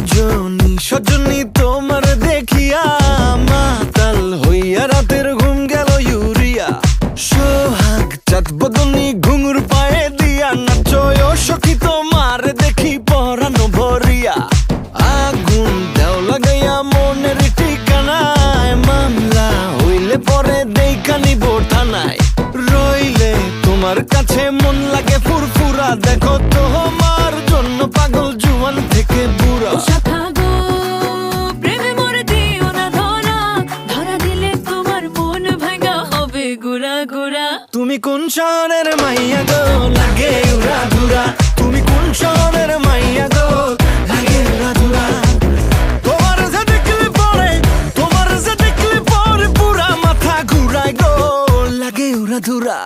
রজনী সজনী তোমার দেখিয়া মাতাল হইয়া রাতের ঘুম গেল ইউরিয়া। সোহাগ চাঁদ বদনী ঘুঙুর পায়ে দিয়া নাচয় সখী তোমার দেখি পরানো ভরিয়া। আগুন দেও লাগাইয়া মনের ঠিকানায় মামলা হইলে পরে দেখা নিব থানায়। রইলে তোমার কাছে মন লাগে ফুরফুরা দেখো তোমার জন্য পাগল জুয়ান থেকে বুড়া। তুমি কোন শহরের মাইয়া গো লাগে উড়া ধুরা, তুমি কোন শহরের মাইয়া গো লাগে উড়া ধুরা। তোমার যে দেখলে পরে, তোমার যে দেখলে পরে পুরা মাথা ঘুরায় গো লাগে উড়া ধুরা।